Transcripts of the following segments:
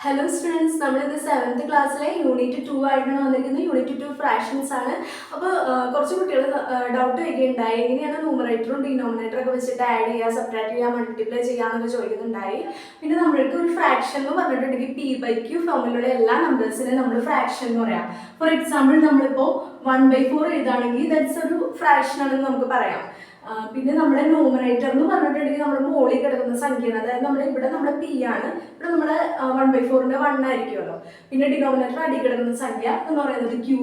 Hello students, നമ്മളിത് 7th ക്ലാസ്സിലെ unit 2 ആയിട്ടാണ് വന്നിരിക്കുന്നത്. യൂണിറ്റ് 2 ഫ്രാക്ഷൻസ് ആണ്. അപ്പോൾ കുറച്ച് കുട്ടികൾ ഡൗട്ട് വയ്ക്കുകയുണ്ടായി, എങ്ങനെയാണ് ന്യൂമറേറ്ററും ഡിനോമിനേറ്ററും ഒക്കെ വെച്ചിട്ട് ആഡ് ചെയ്യുക, സബ്ട്രാക്ട് ചെയ്യുക, മൾട്ടിപ്ലൈ ചെയ്യാമെന്നൊക്കെ ചോദിക്കുന്നുണ്ടായി. പിന്നെ നമ്മൾക്ക് ഒരു ഫ്രാക്ഷൻ എന്ന് പറഞ്ഞിട്ടുണ്ടെങ്കിൽ P/Q ഫോമിലുള്ള എല്ലാ നമ്പേഴ്സിനെ നമ്മൾ ഫ്രാക്ഷൻ എന്ന് പറയാം. ഫോർ എക്സാമ്പിൾ നമ്മളിപ്പോൾ 1/4 എഴുതുകയാണെങ്കിൽ ദാറ്റ്സ് ഒരു ഫ്രാക്ഷൻ ആണെന്ന് നമുക്ക് പറയാം. പിന്നെ നമ്മുടെ ന്യൂമറേറ്റർ എന്ന് പറഞ്ഞിട്ടുണ്ടെങ്കിൽ നമ്മുടെ മുകളിൽ കിടക്കുന്ന സംഖ്യയാണ്. അതായത് നമ്മുടെ P ആണ്, ഇവിടെ നമ്മുടെ 1/4ന്റെ 1 ആയിരിക്കുമല്ലോ. പിന്നെ ഡിനോമിനേറ്റർ അടി കിടക്കുന്ന സംഖ്യ എന്ന് പറയുന്നത് Q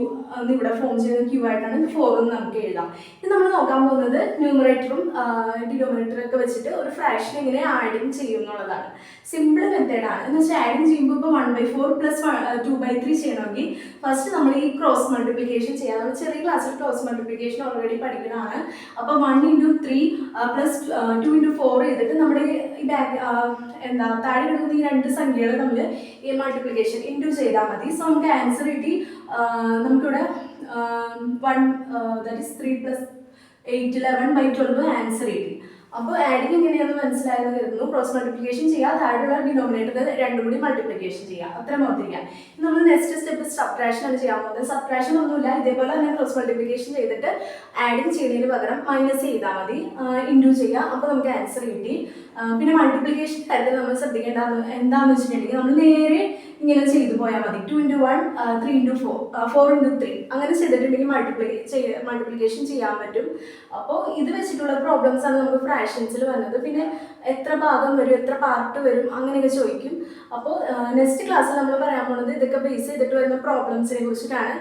ഇവിടെ ഫോം ചെയ്യുന്ന Q ആയിട്ടാണ്, 4 എന്ന് നമുക്ക് എഴുതാം. ഇത് നമ്മൾ നോക്കാൻ പോകുന്നത് ന്യൂമറേറ്ററും ഡിനോമിനേറ്ററും ഒക്കെ വെച്ചിട്ട് ഒരു ഫ്രാക്ഷൻ എങ്ങനെ ആഡിങ് ചെയ്യും എന്നുള്ളതാണ്. സിമ്പിൾ മെത്തേഡാണ്. എന്ന് വെച്ചാൽ ആഡിങ് ചെയ്യുമ്പോൾ ഇപ്പോൾ 1/4 പ്ലസ് 2/3 ചെയ്യണമെങ്കിൽ ഫസ്റ്റ് നമ്മൾ ഈ ക്രോസ് മൾട്ടിപ്ലിക്കേഷൻ ചെയ്യാം. നമ്മൾ ചെറിയ ക്ലാസ്സിൽ ക്രോസ് മൾട്ടിപ്ലിക്കേഷൻ ഓൾറെഡി പഠിക്കുന്നതാണ്. അപ്പോൾ 1 × 3 പ്ലസ് 2 × 4 ചെയ്തിട്ട് നമ്മുടെ ഈ താഴെ കിടക്കുന്ന ഈ രണ്ട് സംഖ്യകൾ തമ്മിൽ ഈ മൾട്ടിപ്ലിക്കേഷൻ ഇൻറ്റു ചെയ്താൽ മതി. സോ നമുക്ക് ആൻസർ കിട്ടി. നമുക്കിവിടെ 3 + 8 11/12 ആൻസർ കിട്ടി. അപ്പോൾ ആഡിങ് എങ്ങനെയാണെന്ന് മനസ്സിലായെന്ന് കരുതുന്നു. ക്രോസ് മൾട്ടിപ്ലിക്കേഷൻ ചെയ്യുക, താഴെയുള്ള ഡിനോമിനേറ്റർ രണ്ടും കൂടി മൾട്ടിപ്ലിക്കേഷൻ ചെയ്യുക, അത്രയും ഓർത്തിരിക്കുക. നമ്മൾ നെക്സ്റ്റ് സ്റ്റെപ്പ് സബ്ട്രാക്ഷൻ ആണ് ചെയ്യാൻ പോകുന്നത്. സബ്ട്രാക്ഷൻ ഒന്നുമില്ല, ഇതേപോലെ തന്നെ ക്രോസ് മൾട്ടിപ്ലിക്കേഷൻ ചെയ്തിട്ട് ആഡിങ് ചെയ്യുന്നതിന് പകരം മൈനസ് ചെയ്താൽ മതി, ഇൻറ്റു ചെയ്യുക. അപ്പോൾ നമുക്ക് ആൻസർ കിട്ടി. പിന്നെ മൾട്ടിപ്ലിക്കേഷൻ കാര്യത്തിൽ നമ്മൾ ശ്രദ്ധിക്കേണ്ട എന്താണെന്ന് വെച്ചിട്ടുണ്ടെങ്കിൽ നമ്മൾ നേരെ ഇങ്ങനെ ചെയ്തു പോയാൽ മതി. 2 × 1 3 × 4 4 × 3 അങ്ങനെ ചെയ്തിട്ടുണ്ടെങ്കിൽ മൾട്ടിപ്ലിക്കേഷൻ ചെയ്യാൻ പറ്റും. അപ്പോൾ ഇത് വെച്ചിട്ടുള്ള പ്രോബ്ലംസ് ആണ് നമുക്ക് ഫ്രാക്ഷൻസിൽ വന്നത്. പിന്നെ എത്ര ഭാഗം വരും, എത്ര പാർട്ട് വരും, അങ്ങനെയൊക്കെ ചോദിക്കും. അപ്പോൾ നെക്സ്റ്റ് ക്ലാസ്സിൽ നമ്മൾ പറയാൻ പോകുന്നത് ഇതൊക്കെ ബേസ് ചെയ്തിട്ട് വരുന്ന പ്രോബ്ലംസിനെ കുറിച്ചിട്ടാണ്.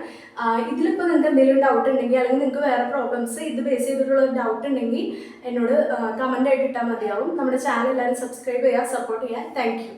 ഇതിലിപ്പോൾ നിങ്ങൾക്ക് എന്തെങ്കിലും ഡൗട്ട് ഉണ്ടെങ്കിൽ, അല്ലെങ്കിൽ നിങ്ങൾക്ക് വേറെ പ്രോബ്ലംസ് ഇത് ബേസ് ചെയ്തിട്ടുള്ള ഡൗട്ട് ഉണ്ടെങ്കിൽ എന്നോട് കമൻ്റ് ആയിട്ട് ഇട്ടാൽ മതിയാവും. നമ്മുടെ ചാനൽ എല്ലാവരും സബ്സ്ക്രൈബ് ചെയ്യുക, സപ്പോർട്ട് ചെയ്യുക. Thank you.